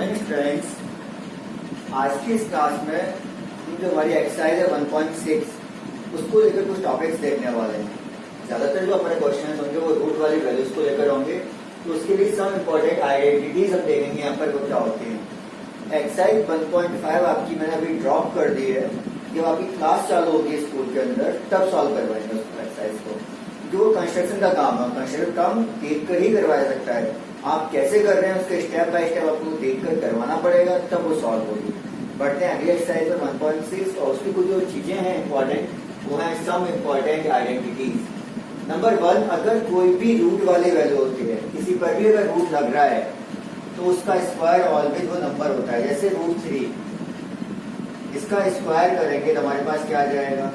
Morning students. आज की इस क्लास में हम जो हमारी एक्सरसाइज है 1.6 उसको लेकर कुछ टॉपिक्स देखने वाले हैं। ज्यादातर जो हमारे क्वेश्चन होंगे वो रूट वाली वैल्यूज को लेकर होंगे, तो उसके लिए सम इम्पोर्टेंट आइडेंटिटीज हम देखेंगे यहाँ पर वो क्या होती है। एक्सरसाइज 1.5 आपकी मैंने अभी ड्रॉप कर दी है। जब आपकी क्लास चालू होगी स्कूल के अंदर तब सॉल्व करवाएंगे उस एक्सरसाइज को, जो कंस्ट्रक्शन का काम है। कंस्ट्रक्शन काम देख कर ही करवाया सकता है। आप कैसे कर रहे हैं उसके स्टेप बाय स्टेप आपको देखकर करवाना पड़ेगा, तब वो सॉल्व होगी। बढ़ते हैं अगली एक्सरसाइज पर 1.6 और उसकी कुछ जो चीजें हैं इंपॉर्टेंट वो है सम इम्पोर्टेंट आइडेंटिटीज। नंबर 1, अगर कोई भी रूट वाली वैल्यू होती है, किसी पर भी अगर रूट लग रहा है तो उसका स्क्वायर ऑलवेज वो नंबर होता है। जैसे √3, इसका स्क्वायर करेंगे तो हमारे पास क्या आ जाएगा,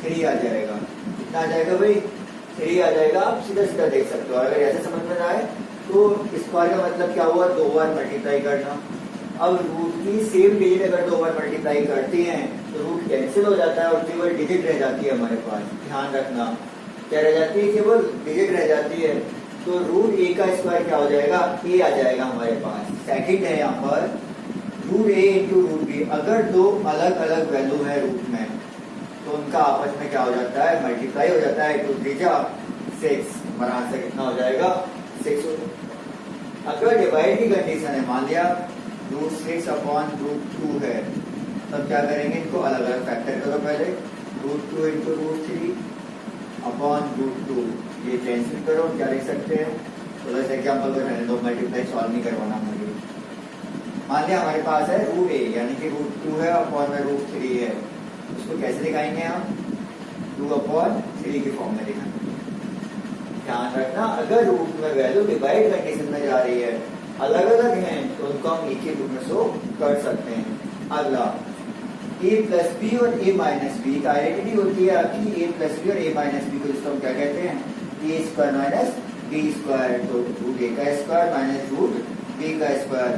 3 आ जाएगा। कितना आ जाएगा भाई, 3 आ जाएगा। आप सीधा सीधा देख सकते हो। अगर ऐसे समझ में ना आए तो स्क्वायर का मतलब क्या हुआ, 2 बार मल्टीप्लाई करना। अब रूट की सेम डिजिट अगर 2 बार मल्टीप्लाई करती हैं तो रूट कैंसिल हो जाता है और केवल डिजिट रह जाती है हमारे पास। ध्यान रखना, क्या रह जाती है, केवल डिजिट रह जाती है। तो √a का स्क्वायर क्या हो जाएगा, a आ जाएगा हमारे पास। सेकंड है यहाँ पर √a इंटू √b। अगर दो अलग अलग वैल्यू है रूट में तो उनका आपस में क्या हो जाता है, मल्टीप्लाई हो जाता है। 2 3 6, हमारा आंसर कितना हो जाएगा, 6। अगर डिवाइड की कंडीशन है, मान लिया √6/√2 है, तब क्या करेंगे, इनको अलग अलग फैक्टर करो। पहले √2 इंटू √3/√2, ये कैंसिल करो। क्या लिख सकते हैं, थोड़ा सा एग्जाम्पल को रहने दो, मल्टीप्लाई सॉल्व नहीं करवाना मुझे। मान लिया हमारे पास है √a यानी कि √2 है अपॉन में √3 है। उसको कैसे दिखाएंगे हम, 2/3 के फॉर्म में दिखाएंगे। ध्यान रखना, अगर रूट में वैल्यू डिवाइड कंडीशन में जा रही है, अलग अलग हैं, तो उनको हम एक ही रूट में शो कर सकते हैं। अगला a प्लस बी और a माइनस बी का आइडेंटिटी होती है आपकी a प्लस बी और a माइनस बी को जिसको हम क्या कहते हैं, a square minus b square. तो √a का स्क्वायर माइनस √b का स्क्वायर।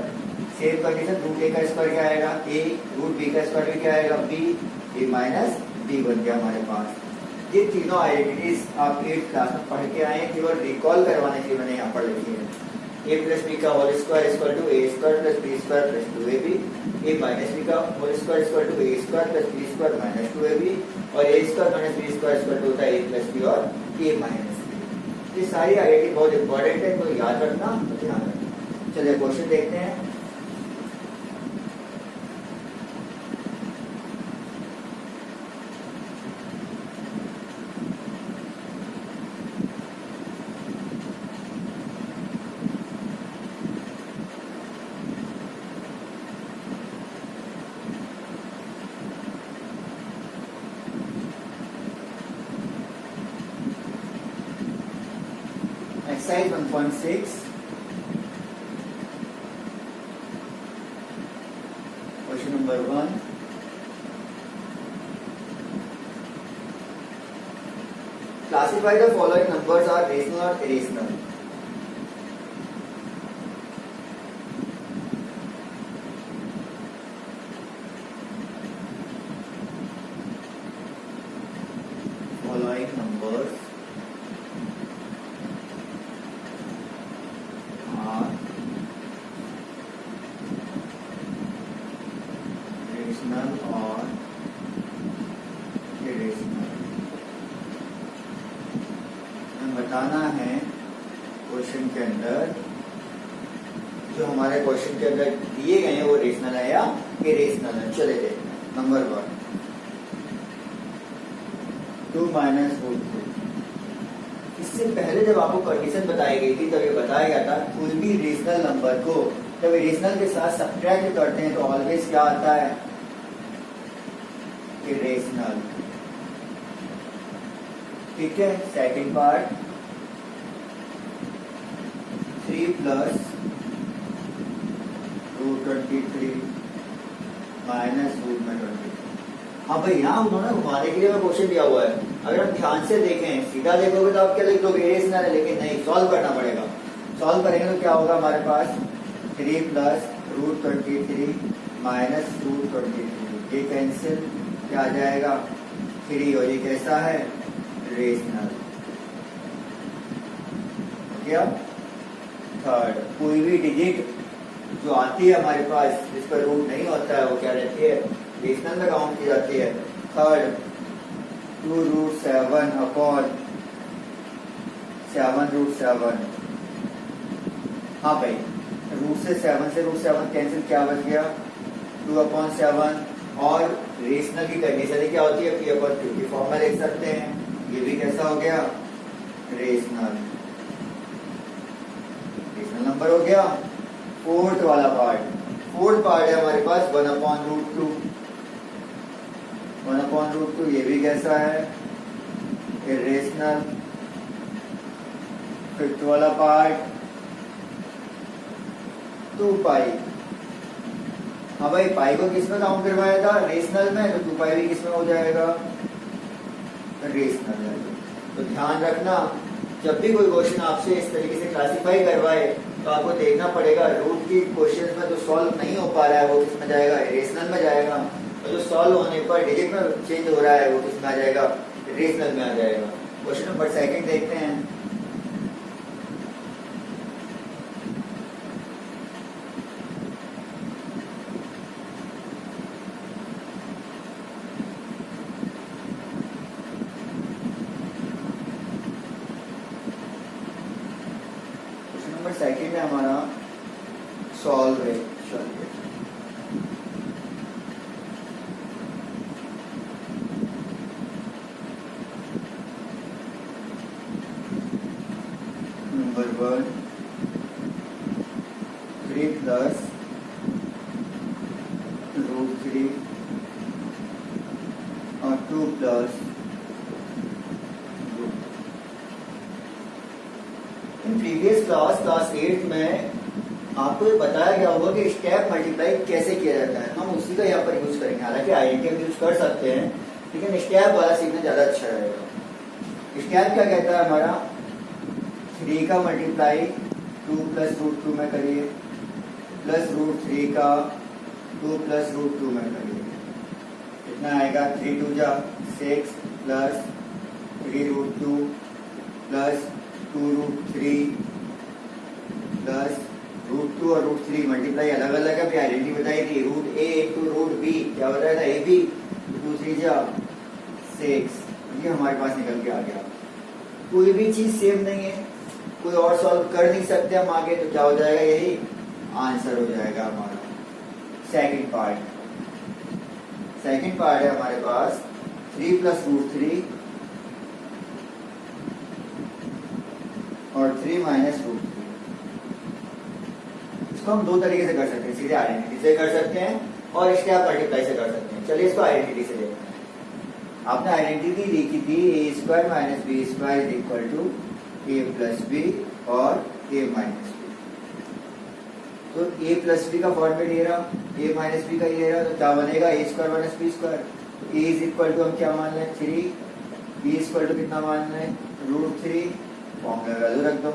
सेम कंडीशन, √a का स्क्वायर क्या आएगा, a, √b का स्क्वायर भी क्या आएगा, b, a माइनस b बन गया हमारे पास। ये तीनों आइडेंटिटीज आप 8th क्लास में पढ़ के आए हैं, केवल रिकॉल करवाने के लिए मैंने यहाँ पर लिखी है। a प्लस बी का whole square equal to a square plus b square plus 2ab, a minus B का whole square equal to a square plus b square minus 2ab, और a square minus b square equal to होता है a plus b और a minus b। ये सारी identity बहुत important है, तो याद रखना, तो ध्यान रखना। चलिए क्वेश्चन देखते हैं। Exercise 1.6, question number 1. Classify the following numbers are rational or irrational. Following numbers rational और इरेशनल। हमें बताना है क्वेश्चन के अंदर, जो हमारे क्वेश्चन के अंदर दिए गए हैं वो रेशनल है या इरेशनल है। चले देखते हैं। Number 1, 2 minus √2। इससे पहले जब आपको कंडीशन बताई गई थी तब ये बताया गया था कोई भी रेशनल नंबर को जब इरेशनल के साथ सब्ट्रैक्ट करते हैं तो ऑलवेज क्या आता है, इरेशनल। ठीक है। Second part, 3 plus √23 minus √23। हाँ भाई, यहाँ उन्होंने घुमाने के लिए क्वेश्चन दिया हुआ है। अगर हम ध्यान से देखें, सीधा देखोगे तो आप क्या लिख दोगे, इरेशनल है, लेकिन नहीं, सॉल्व करना पड़ेगा। सॉल्व करेंगे तो क्या होगा हमारे पास, 3 प्लस √23 माइनस √23, ये कैंसिल, क्या आ जाएगा, 3। और ये कैसा है, रेशनल। क्या, थर्ड, कोई भी डिजिट जो आती है हमारे पास जिस पर रूट नहीं होता है वो क्या रहती है, रेशनल में काउंट की जाती है। Third 2√7 upon 7√7। हाँ भाई, रूट से 7 कैंसिल, क्या बच गया 2/7। और रेशनल की कंडीशन क्या होती है, P/Q की फॉर्म में लिख सकते हैं। ये भी कैसा हो गया, रेशनल नंबर हो गया। फोर्थ वाला पार्ट, फोर्थ पार्ट है हमारे पास 1/√2। 1/√2 ये भी कैसा है, इरेशनल। फिफ्थ वाला पार्ट 2 पाई। हाँ भाई, पाई को किस में काउंट करवाया था, रेशनल में, तो 2 पाई भी किस में हो जाएगा, रेशनल में। तो ध्यान रखना, जब भी कोई क्वेश्चन आपसे इस तरीके से क्लासिफाई करवाए तो आपको देखना पड़ेगा रूट की क्वेश्चन में जो सॉल्व नहीं हो पा रहा है वो किस में जाएगा, रेशनल में जाएगा। और जो सॉल्व होने पर डिजिट में चेंज हो रहा है वो किस में आ जाएगा, रेशनल में आ जाएगा। क्वेश्चन नंबर 2 देखते हैं। नंबर 2 है हमारा सॉल्वेशन। नंबर 1 3 प्लस √3 और 2 प्लस प्रीवियस क्लास 8 में आपको ये बताया गया होगा कि स्टेप मल्टीप्लाई कैसे किया जाता है। हम उसी का यहाँ पर यूज करेंगे, हालांकि आईडेंटिटी हम यूज कर सकते हैं लेकिन स्टेप वाला सीखना ज्यादा अच्छा रहेगा। स्टेप क्या कहता है हमारा, 3 का मल्टीप्लाई 2 प्लस √2 में करिए, प्लस √3 का 2 प्लस √2 में करिए। कितना आएगा, 3 2 जा 6 प्लस 3√2 प्लस 2√3 प्लस √2 और √3 मल्टीप्लाई अलग अलग है, आइडेंटिटी बताई थी। √a इंटू √b क्या बताया था, ab 2 3 जा 6। ये हमारे पास निकल के आ गया। कोई भी चीज सेम नहीं है, कोई और सॉल्व कर नहीं सकते हम आगे, तो क्या हो जाएगा, यही आंसर हो जाएगा हमारा। सेकंड पार्ट है हमारे पास 3 प्लस √3 और 3 माइनस √3। इसको हम 2 तरीके से कर सकते हैं, सीधे आइडेंटिटी से कर सकते हैं और स्टेप मल्टीप्लाई से कर सकते हैं। चलिए इसको आइडेंटिटी से देखते हैं। आपने आइडेंटिटी लिखी थी a² minus b² is equal to a plus B और a माइनस बी। तो a प्लस बी का फॉर्मेट ये रहा, a माइनस बी का ये रहा, तो क्या बनेगा, a² minus b²। a is equal to हम क्या मान लें, 3, b इक्वल टू कितना मान लें, √3। फॉर्म में वैल्यू रख दो,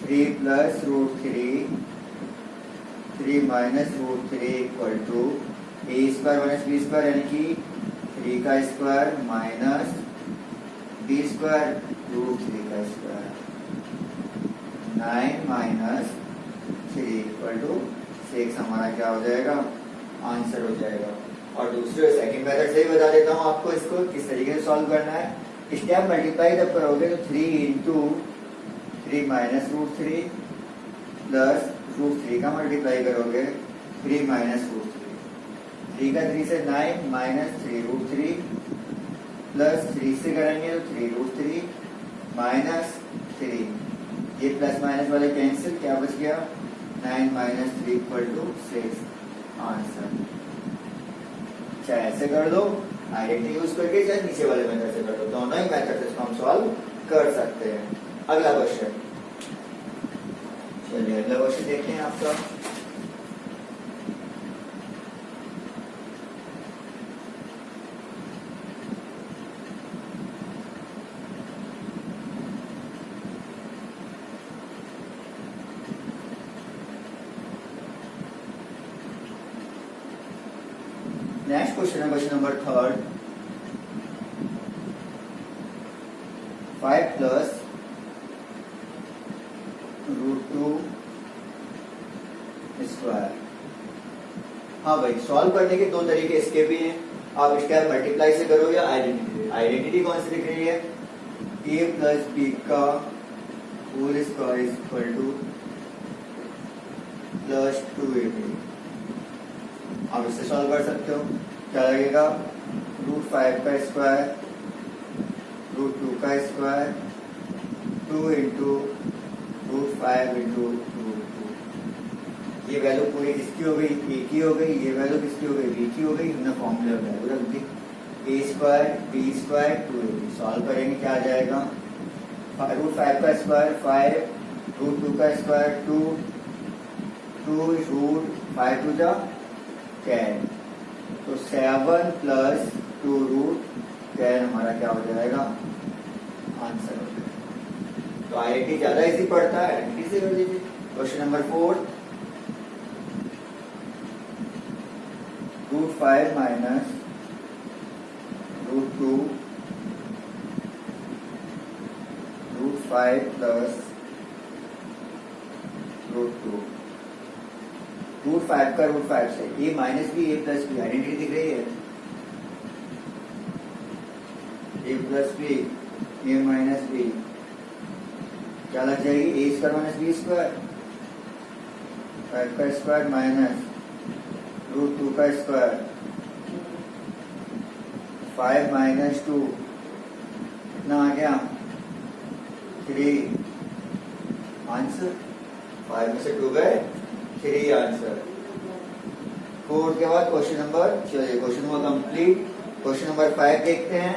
3 plus √3 3 minus √3 equal to a² minus b² यानी कि 3 का स्क्वायर माइनस b² √3 का स्क्वायर। 9 माइनस 3 इक्वल टू 6 हमारा क्या हो जाएगा, आंसर हो जाएगा। और दूसरे सेकंड मेथड से ही बता देता हूँ आपको इसको किस तरीके से सॉल्व करना है। स्टेप मल्टीप्लाई जब करोगे तो 3 इंटू 3 माइनस √3 प्लस √3 का मल्टीप्लाई करोगे 3 माइनस √3। 3 का 3 से 9 माइनस 3 √3 प्लस 3 से करेंगे तो 3 √3 माइनस 3। ये प्लस माइनस वाले कैंसिल, क्या बच गया, 9 माइनस 3 इक्वल टू 6 आंसर। चाहे ऐसे कर दो आइडेंटिटी यूज करके, चाहे नीचे वाले मेथड से कर दो, दोनों ही मेथड से हम सॉल्व कर सकते हैं। अगला क्वेश्चन, चलिए अगला क्वेश्चन देखते हैं आपका। नेक्स्ट क्वेश्चन है क्वेश्चन नंबर 3, 5 प्लस √2 स्क्वायर। हाँ भाई, सॉल्व करने के दो तरीके इसके भी हैं। आप स्टेप मल्टीप्लाई से करो या आइडेंटिटी। आइडेंटिटी कौन सी दिख रही है? ए प्लस बी का whole square is equal to plus 2ab। आप इससे सॉल्व कर सकते हो। क्या लगेगा? √5 का स्क्वायर √2 का स्क्वायर 2 इंटू √5 इंटू √2। ये वैल्यू पूरी किसकी हो गई? ए की हो गई। ये वैल्यू किसकी हो गई? बी की हो गई। हमने फॉर्मूला वैल्यू रख दी, A square B square 2ab। Solve करेंगे क्या आ जाएगा? √5 का स्क्वायर 5, √2 का स्क्वायर 2, 2 √5 टू जा 10, तो 7 प्लस 2√10 हमारा क्या हो जाएगा? आंसर हो जाएगा। तो आईआईटी ज्यादा इजी पड़ता है, आईआईटी से कर लीजिए। Question number 4, √5 minus √2 √5 plus √2। √5 का √5 से ए माइनस बी, ए प्लस बी, आइडेंटिटी दिख रही है। A plus B, A minus B, क्या लग जाएगी? ए स्क्वायर माइनस बी स्क्वायर, 5 का स्क्वायर माइनस √2 का स्क्वायर, 5 माइनस 2 कितना आ गया? 3। आंसर 5 में से 2 गए, 3 आंसर। 4 के बाद क्वेश्चन नंबर, चलिए क्वेश्चन हुआ कंप्लीट। क्वेश्चन नंबर 5 देखते हैं।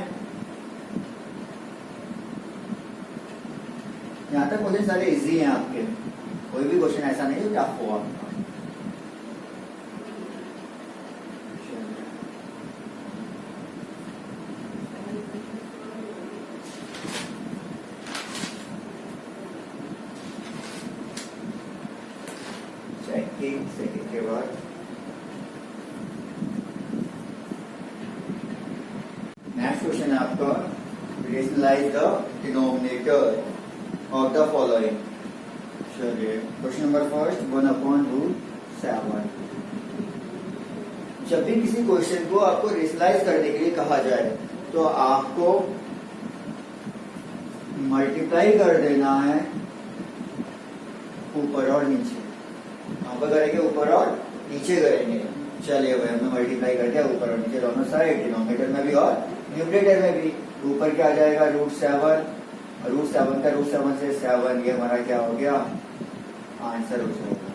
यहाँ तक क्वेश्चन सारे इजी हैं आपके, कोई भी क्वेश्चन ऐसा नहीं जो टफ हो आपका। सेकंड के बाद नेक्स्ट क्वेश्चन है आपका, rationalise the denominator of the following। चलिए क्वेश्चन नंबर फर्स्ट, 1/√7। जब भी किसी क्वेश्चन को आपको रेशनलाइज करने के लिए कहा जाए तो आपको मल्टीप्लाई कर देना है ऊपर और नीचे। यहाँ पर करेंगे ऊपर और नीचे करेंगे। चलिए भाई, हमने मल्टीप्लाई कर दिया ऊपर और नीचे दोनों साइड, डिनोमिनेटर में भी और न्यूमरेटर में भी। ऊपर क्या आ जाएगा? √7, √7 का √7 से 7, ये हमारा क्या हो गया? आंसर हो जाएगा।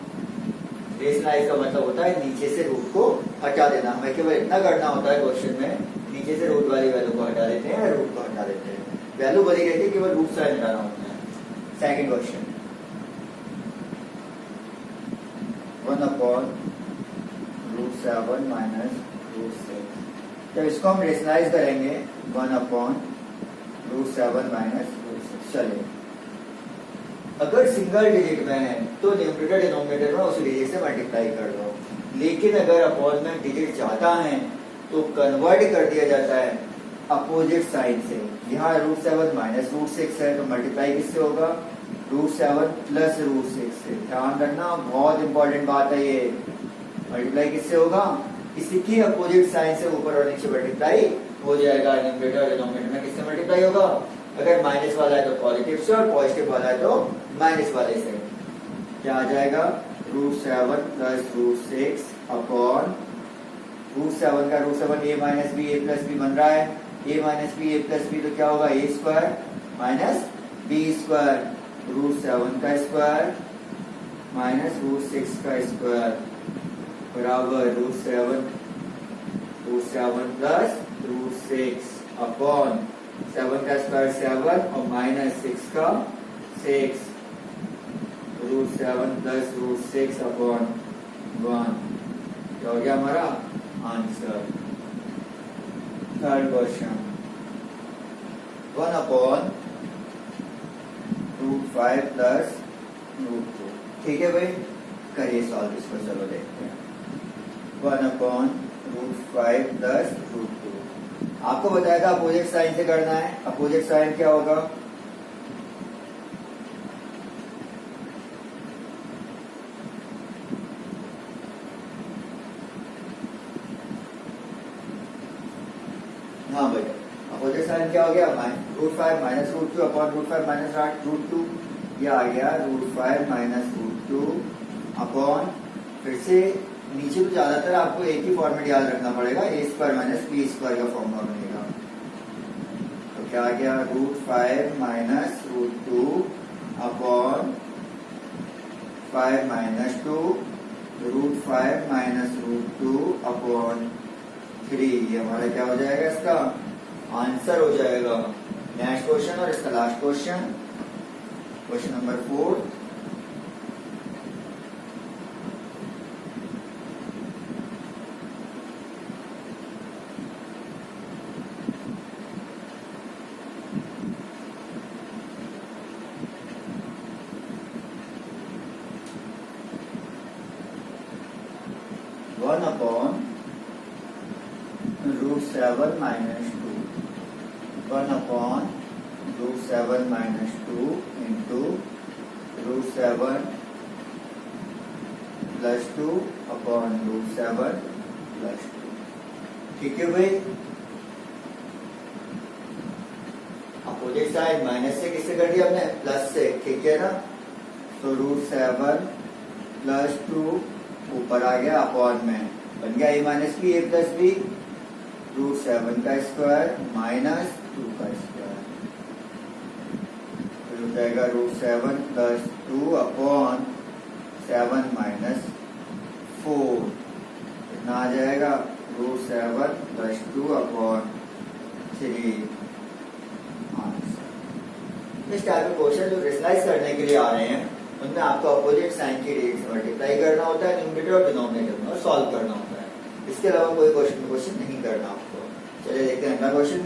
रेशनलाइज का मतलब होता है नीचे से रूट को हटा देना। हमें केवल इतना करना होता है क्वेश्चन में, नीचे से रूट वाली वैल्यू को हटा देते हैं, रूट को हटा देते हैं, वैल्यू बनी रहती है, केवल रूट साइन हटाना होता है। Second question, 1/√7 minus √6। जब इसको हम रेशनलाइज करेंगे 1/√7 माइनस √6। चलिए, अगर सिंगल डिजिट में है तो न्यूमरेटर डिनोमिनेटर में उस डिजिट से मल्टीप्लाई कर दो। लेकिन अगर अपॉन में डिजिट ज्यादा है तो कन्वर्ट कर दिया जाता है अपोजिट साइन से। यहाँ √7 माइनस √6 है तो मल्टीप्लाई किससे होगा? √7 प्लस √6 से। ध्यान रखना, बहुत इंपॉर्टेंट बात है ये। मल्टीप्लाई किससे होगा? इसी की अपोजिट साइन से ऊपर और नीचे मल्टीप्लाई हो जाएगा। न्यूमरेटर डिनोमिनेटर में किससे मल्टीप्लाई होगा? अगर माइनस वाला है तो पॉजिटिव से और पॉजिटिव वाला है तो माइनस वाले से। क्या आ जाएगा? √7 प्लस √6 अपॉन √7 का √7 a minus B, a plus B बन रहा है। a minus B, a plus B तो क्या होगा? a square minus b square, √7 का स्क्वायर माइनस √6 का स्क्वायर बराबर √7 प्लस √6 अपॉन 7 का स्क्वायर 7 और माइनस 6 का 6, √7 प्लस √6 अपॉन 1। क्या हो गया हमारा आंसर? Third question, 1/√5 plus √2। ठीक है भाई, करिए सॉल्व इसको। चलो देखते हैं। 1/√5 प्लस √2। आपको बताएगा अपोजिट साइन से करना है। अपोजिट साइन क्या होगा? हाँ भाई, अपोजिट साइन क्या हो गया, √5 माइनस √2 अपॉन √5 माइनस √2, ये आ गया √5 माइनस √2 अपॉन, फिर से नीचे तो ज्यादातर आपको एक ही फॉर्मेट याद रखना पड़ेगा, a² माइनस b² का फॉर्मूला बनेगा। तो क्या आ गया, √5 minus √2 upon 5 minus 2, √5 minus √2 upon 3, ये हमारा क्या हो जाएगा, इसका आंसर हो जाएगा। नेक्स्ट क्वेश्चन और इसका last question, question number 4। One upon √7 minus 2, 1 upon √7 minus 2 into √7 plus 2 upon √7 plus 2। ठीक है भाई, अपोजिट साइड माइनस से किससे कर दिया हमने, प्लस से, ठीक है ना। तो √7 प्लस 2 ऊपर आ गया अपॉन में, बन गया a minus B, a plus B, √7 का स्क्वायर माइनस 2 का स्क्वायर, फिर हो जाएगा √7 प्लस 2 अपॉन 7 माइनस 4, कितना आ जाएगा, √7 प्लस 2 अपॉन 3। इस टाइप के क्वेश्चन जो रेशनलाइज करने के लिए आ रहे हैं, उनमें आपको अपोजिट साइन की डिजिट से मल्टीप्लाई करना होता है, न्यूमरेटर और डिनोमिनेटर में, और सॉल्व करना होता है। इसके अलावा कोई क्वेश्चन नहीं करना आपको। चलिए देखते हैं अगला क्वेश्चन।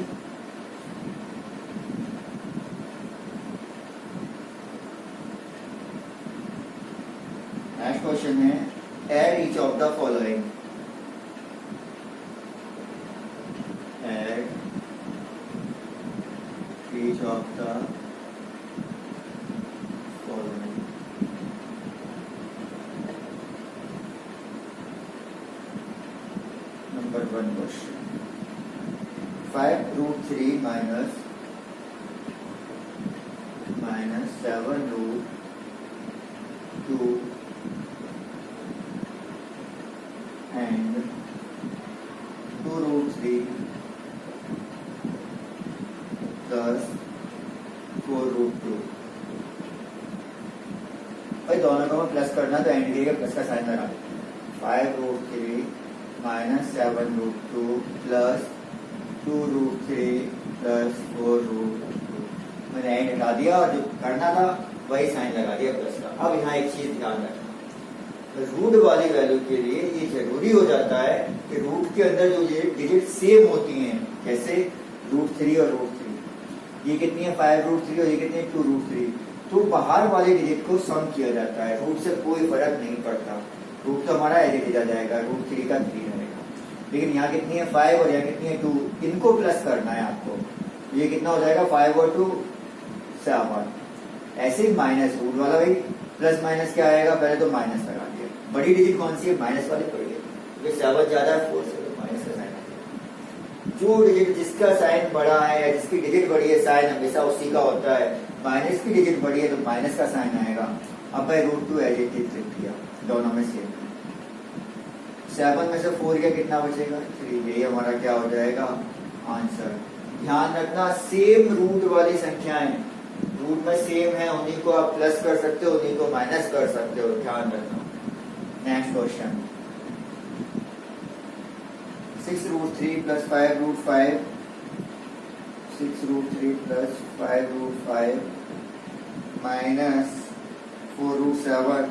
नेक्स्ट क्वेश्चन है, add each of the following, add each of the number 1 question, 5√3 minus 7√2 and 2√3 plus 4√2। भाई दोनों को प्लस करना तो एंड के प्लस का साइन लगा, 5√3 माइनस 7√2 प्लस 2√3 प्लस 4√2। मैंने एंड हटा दिया और जो करना था वही साइन लगा दिया प्लस का। अब यहाँ एक चीज ध्यान रखना, रूट वाली वैल्यू के लिए ये जरूरी हो जाता है कि रूट के अंदर जो ये डिजिट सेम होती हैं, जैसे √3 और √3, ये कितनी है 5√3 और ये कितनी है 2√3, तो बाहर वाले डिजिट को सम किया जाता है, रूट से कोई फर्क नहीं पड़ता। रूट तो हमारा एज इट इज आ जाएगा, √3 का 3 रहेगा, लेकिन यहाँ कितनी है 5 और यहाँ कितनी है 2, इनको प्लस करना है आपको। ये कितना हो जाएगा 5 और 2 7। ऐसे ही माइनस रूट वाला भाई प्लस माइनस क्या आएगा, पहले तो माइनस लगा दिया, बड़ी डिजिट कौन सी है माइनस वाली पड़ी है, क्योंकि 7 ज्यादा है 4 से, तो माइनस का साइन आएगा। जो डिजिट जिसका साइन बड़ा है या जिसकी डिजिट बड़ी है, साइन हमेशा उसी का होता है। माइनस की डिजिट बड़ी है तो माइनस का साइन आएगा। अब भाई √2 एज इट इज लिख दिया, दोनों में सेम। 7 में से 4 गया, कितना बचेगा 3, यही हमारा क्या हो जाएगा आंसर। ध्यान रखना सेम रूट वाली संख्याएं रूट में सेम है, उन्हीं को आप प्लस कर सकते हो, उन्हीं को माइनस कर सकते हो, ध्यान रखना। Next question, 6√3 plus 5√5, 6√3 plus 5√5 minus 4√7,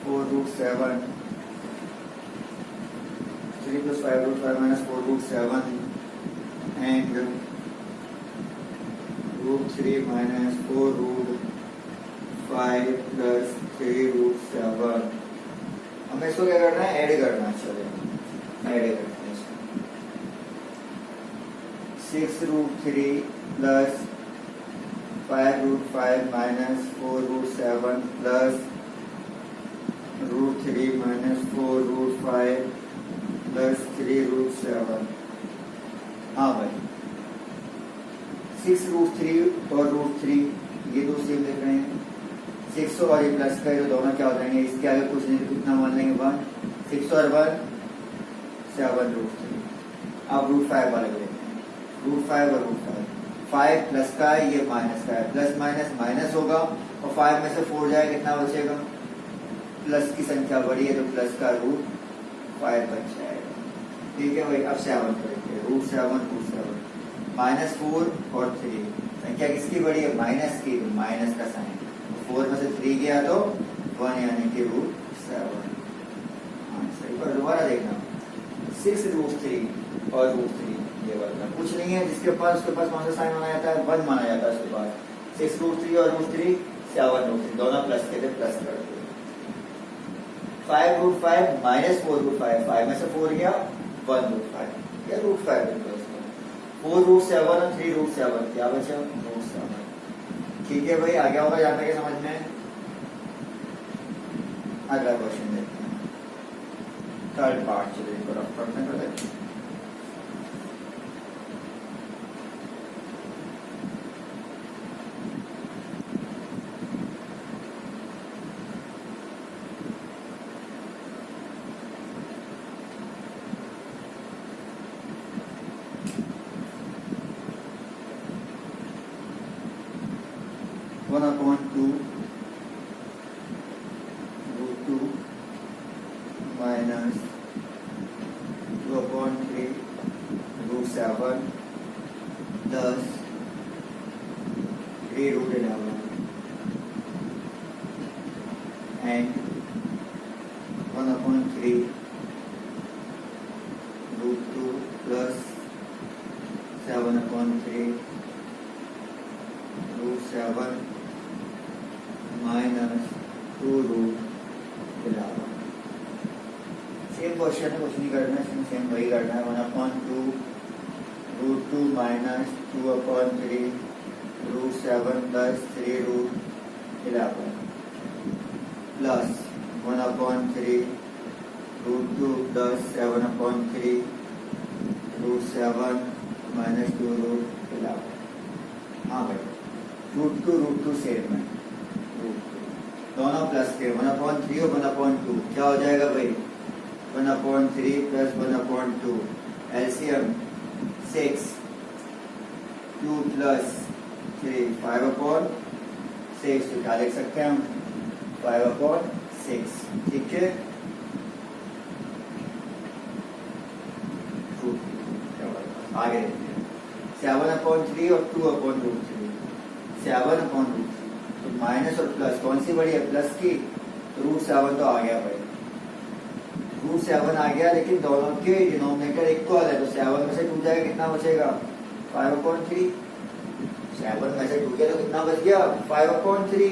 4√7, 3 plus 5√5 minus 4√7 and √3 minus 4√5 plus 3√7। हमें इसको क्या करना है, ऐड करना है। चलिए ऐड करते हैं इसको। 6√3 plus 5√5 minus 4√7 plus √3 minus 4√5 plus 3√7। हाँ भाई 6√3 और √3 ये दो सेम लिख रहे हैं। 6 और ये प्लस का, ये दोनों क्या हो जाएंगे, इसके आगे कुछ नहीं तो कितना मान लेंगे 1, 6 और 1 7√3। अब √5 वाले लेते हैं, √5 और √5, 5 प्लस का है, ये माइनस का है, प्लस माइनस माइनस होगा और 5 में से 4 जाए कितना बचेगा, प्लस की संख्या बड़ी है तो प्लस का √5 बच जाएगा। ठीक है भाई, अब 7 करेंगे, √7 -4 और 3, संख्या किसकी बड़ी है, माइनस की, तो माइनस का साइन, 4 में से 3 गया तो 1 यानी कि √7। आंसर पर दोबारा देखना, 6√3 और √3 ये वाला कुछ नहीं है, जिसके पास उसके पास कौन सा साइन माना जाता है, 1 माना जाता है उसके पास। 6√3 और √3 7√3 दोनों प्लस के थे, प्लस कर दिए। 5√5 -4√5, 5 में से 4 गया 1√5, क्या √5 बिल्कुल। 4√7 और 3√7 क्या बचा, √7। ठीक है भाई, आ गया होगा यहाँ तक समझ में। अगला क्वेश्चन देखते हैं, थर्ड पार्ट, चलिए इसको रफ करते हैं। 1/2 √2 minus 2/3 √7 plus 3√11 and 1/3 √2 plus 7/3 √7 minus 2√11। Same question है, कुछ नहीं करना है, सेम वही करना है। 1/2 √2 minus 2/3 √7 plus 3√11 plus 1/3 √2 plus 7/3 √7 minus 2√11। हाँ भाई, √2 सेम है, दोनों प्लस के, 1/3 और 1/2 क्या हो जाएगा भाई, 1/3 प्लस 1/2 एलसीएम 6, 2 प्लस 3 5/6, तो क्या लिख सकते हैं हम 5/6। ठीक है, आगे देखते हैं 7/3 और 2/3, 7/3 तो माइनस और प्लस कौन सी बड़ी है, प्लस की, तो √7 तो आ गया भाई, √7 आ गया, लेकिन दोनों के डिनोमिनेटर इक्वल है, तो 7 में से 2 जाएगा कितना बचेगा 5/3, 7 में से 2 गया तो कितना बच गया 5/3।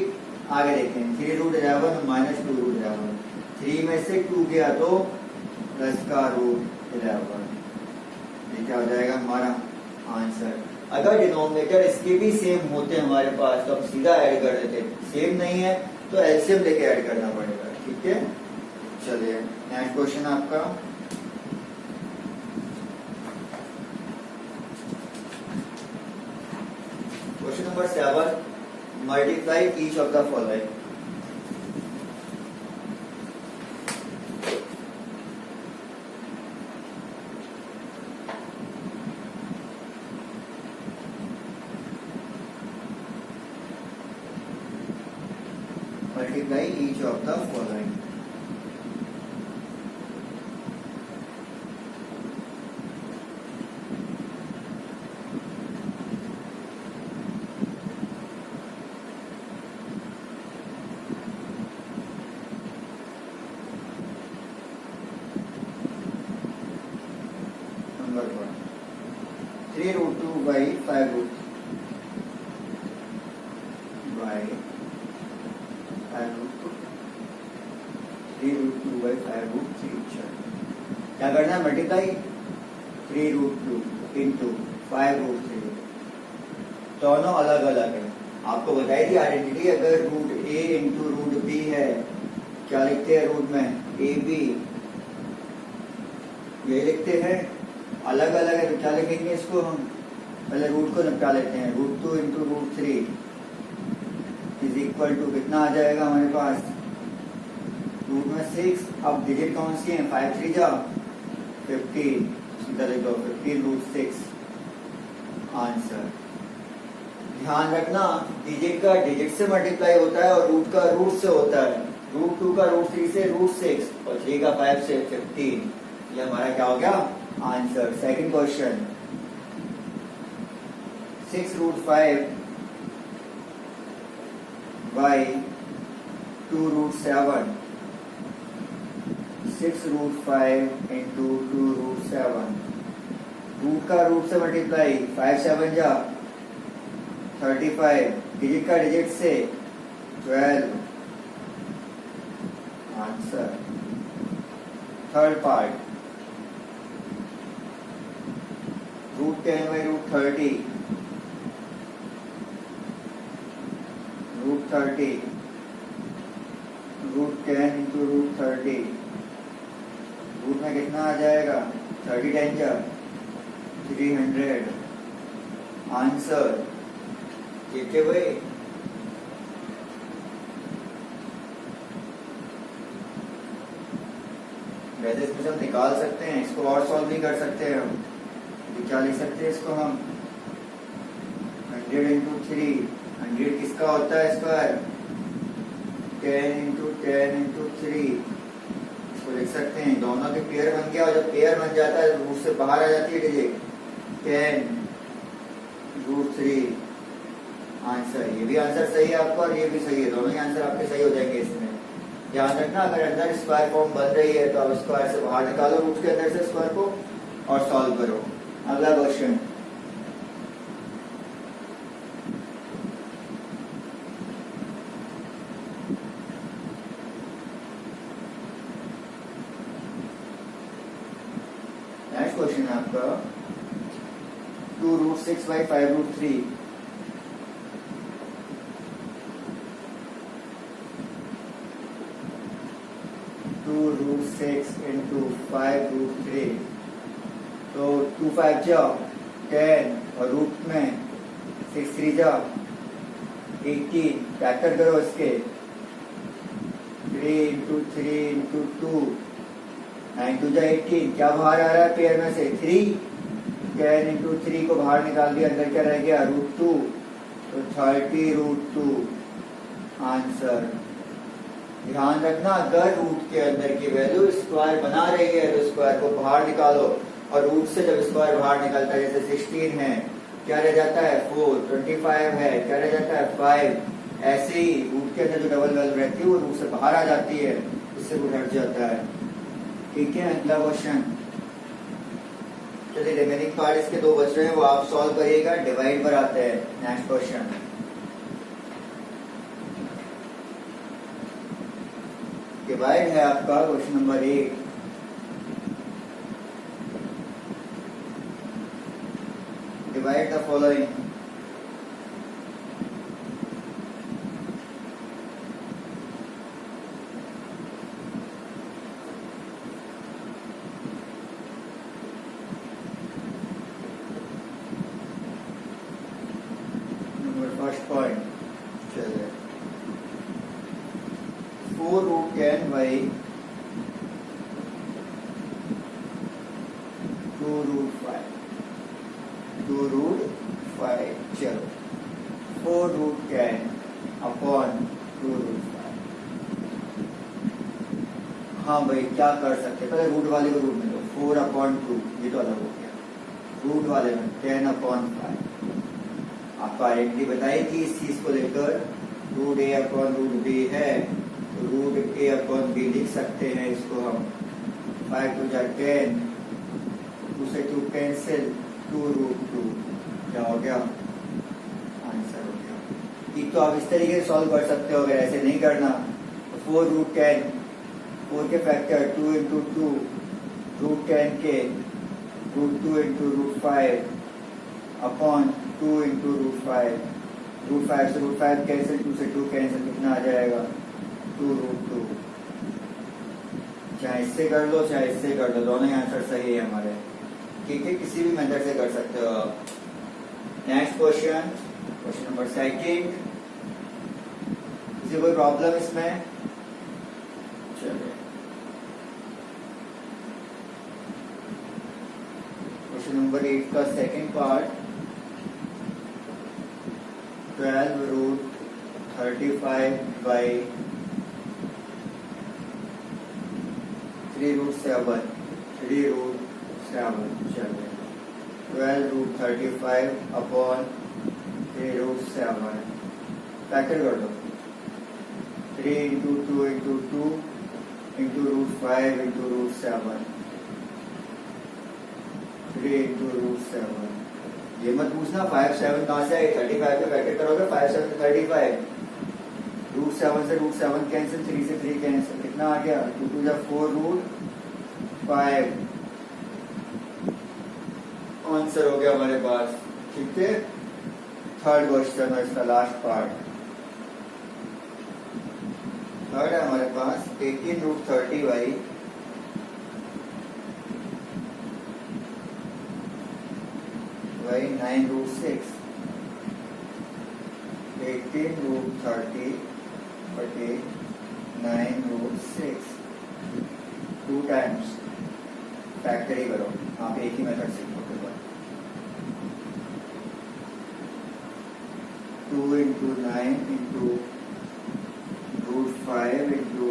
आगे देखें 3√11 माइनस 2√11, 3 में से 2 गया तो प्लस का √11, ये क्या हो जाएगा हमारा आंसर। अगर डिनोमिनेटर इसके भी सेम होते हैं हमारे पास तो हम सीधा ऐड कर देते, सेम नहीं है तो एलसीएम लेके ऐड करना पड़ेगा। ठीक है, चलिए नेक्स्ट क्वेश्चन आपका, question number 7, multiply each of the following. Multiply each of the following. Number 1, 3√2 by 5√2 by 3√2 by 5√3। क्या करना है, मल्टीप्लाई 3√2 इंटू 5√3, दोनों अलग अलग है। आपको बताई थी आइडेंटिटी, अगर √a इंटू √b है क्या लिखते हैं रूट में, ab ये लिखते हैं, अलग अलग है तो क्या लिखेंगे इसको हम, पहले रूट को निपटा लेते हैं। √2 इंटू √3 इज इक्वल टू कितना आ जाएगा हमारे पास, रूट में 6। अब डिजिट कौन सी है, 5 3 जा 15, सीधा लिख दो 15√6 आंसर। ध्यान रखना डिजिट का डिजिट से मल्टीप्लाई होता है और रूट का रूट से होता है। √2 का √3 से √6 और 3 का 5 से 15। ये हमारा क्या हो गया answer. Second question, 6√5 by 2√7, 6√5 into 2√7, root का रूट से मल्टीप्लाई, 5 7 जा 35, डिजिट का डिजिट से 12 answer. Third part, √10 by √30, √30, √10 into √30, root में कितना आ जाएगा, 30 10 जा 300 आंसर। ठीक है भाई, वैसे इसमें से हम निकाल सकते हैं, इसको और सॉल्व भी कर सकते हैं हम। तो क्या लिख सकते हैं इसको हम, 100 इंटू 3, 100 किसका होता है स्क्वायर, 10 इंटू 10 इंटू 3, इसको लिख सकते हैं। दोनों के पेयर बन गया और जब पेयर बन जाता है रूट से बाहर आ जाती है डिजिट, 10 √3 आंसर। ये भी आंसर सही है आपका और ये भी सही है, दोनों ही आंसर आपके सही हो जाएंगे इसमें। ध्यान रखना अगर अंदर स्क्वायर फॉर्म बन रही है तो आप स्क्वायर से बाहर निकालो रूट के अंदर से स्क्वायर को और सॉल्व करो। अगला क्वेश्चन, नेक्स्ट क्वेश्चन है आपका 2√6 बाई 5√3, 2√6 इंटू 5√3, तो 2 5 जा 10 और रूट में 6 3 जा 18, फैक्टर करो इसके, 3 इंटू 3 इंटू 2, 9 2 जा 18, क्या बाहर आ रहा है पेयर में से 3, 10 इंटू 3 को बाहर निकाल दिया, अंदर क्या रह गया √2, तो 30√2 आंसर। ध्यान रखना अगर रूट के अंदर की वैल्यू स्क्वायर बना रही है तो स्क्वायर को बाहर निकालो और रूट से जब स्क्वायर बाहर निकलता है, जैसे 16 है क्या रह जाता है 4, 25 है क्या रह जाता है 5, ऐसे ही रूट के अंदर जो डबल वैल्यू रहती है वो रूट से बाहर आ जाती है, इससे वो हट जाता है। ठीक है, अगला क्वेश्चन, चलिए रिमेनिंग पार्ट इसके 2 बच रहे हैं वो आप सॉल्व करिएगा। डिवाइड पर आते हैं, नेक्स्ट क्वेश्चन, डिवाइड है आपका question number 8। Divide the following, first point, चलिए 4√10 बाई 2√5, 2√5, चलो 4√10 अपॉन 2√5। हाँ भाई क्या कर सकते हैं, पहले रूट वाले को रूट में लो, 4/2, ये तो अलग हो गया, रूट वाले में 10/5। आपको आइडेंटिटी बताई थी इस चीज को लेकर, √a/√b है तो √a/b लिख सकते हैं इसको हम, 5 2 जा 10, 2 से 2 कैंसिल, 2√2 क्या हो गया आंसर हो गया। ठीक, तो आप इस तरीके से सॉल्व कर सकते हो, अगर ऐसे नहीं करना तो 4√10, 4 के फैक्टर 2 इंटू 2, √10 के √2 इंटू √5 अपॉन 2 इंटू √5, √5 से √5 कैंसिल, 2 से 2 कैंसिल, कितना आ जाएगा 2√2। चाहे इससे कर लो चाहे इससे कर लो, दोनों ही आंसर सही है हमारे। ठीक है, किसी भी मेथड से कर सकते हो। Next question, question number second. किसी कोई प्रॉब्लम इसमें? चलिए क्वेश्चन नंबर 8 का second part, 12 root 35 by 3 root 7, 3 root 7। चलिए 12 रूट 35 अपॉन 3 रूट 7 फैक्टर कर दो। 3 into 2 into 2 into root 5 into root 7, 3 into root 7। ये मत पूछना 5 7 कहाँ से आए, 35 का फैक्टर करोगे 5 7 35, रूट 7 से रूट 7 कैंसिल, 3 से 3 कैंसिल, कितना आ गया 2 2 जा 4 रूट 5। आंसर हो गया हमारे पास। ठीक है, थर्ड क्वेश्चन है इसका लास्ट पार्ट। थर्ड है हमारे पास 18 रूट 30 बाई 9 रूट 6। 18 रूट 30 बटे 9 रूट 6, 2 टाइम्स फैक्टर ही करो। आप एक ही मेथड सीखो। 2 into 9 into root 5 into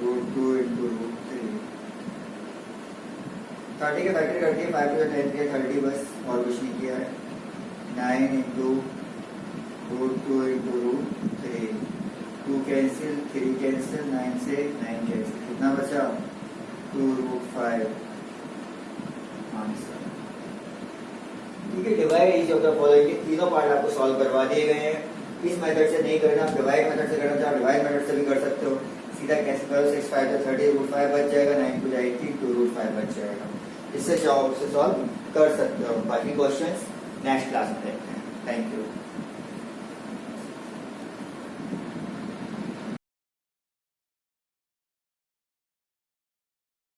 root 2 into root 3। 30 के फैक्टर करके 5 to the 10 के 30 बस, और कुछ नहीं किया है। 9 into root 2 into root 3, 2 cancel 3 cancel, 9 से 9 कैंसिल, कितना बचा 2 रूट 5 आंसर। ठीक है, divide is of the following के तीनों पार्ट आपको सॉल्व करवा दिए गए हैं। इस मेथड से नहीं करना, आप डिवाइड मेथड से करना चाहो डिवाइड मेथड से भी कर सकते हो। सीधा कैसे करो, 6 5 तो 30 रूट 5 बच जाएगा, 9 2 18 2 रूट 5 बच जाएगा। इससे चाहो उससे सॉल्व कर सकते हो। बाकी क्वेश्चंस नेक्स्ट क्लास में देखते हैं। Thank you.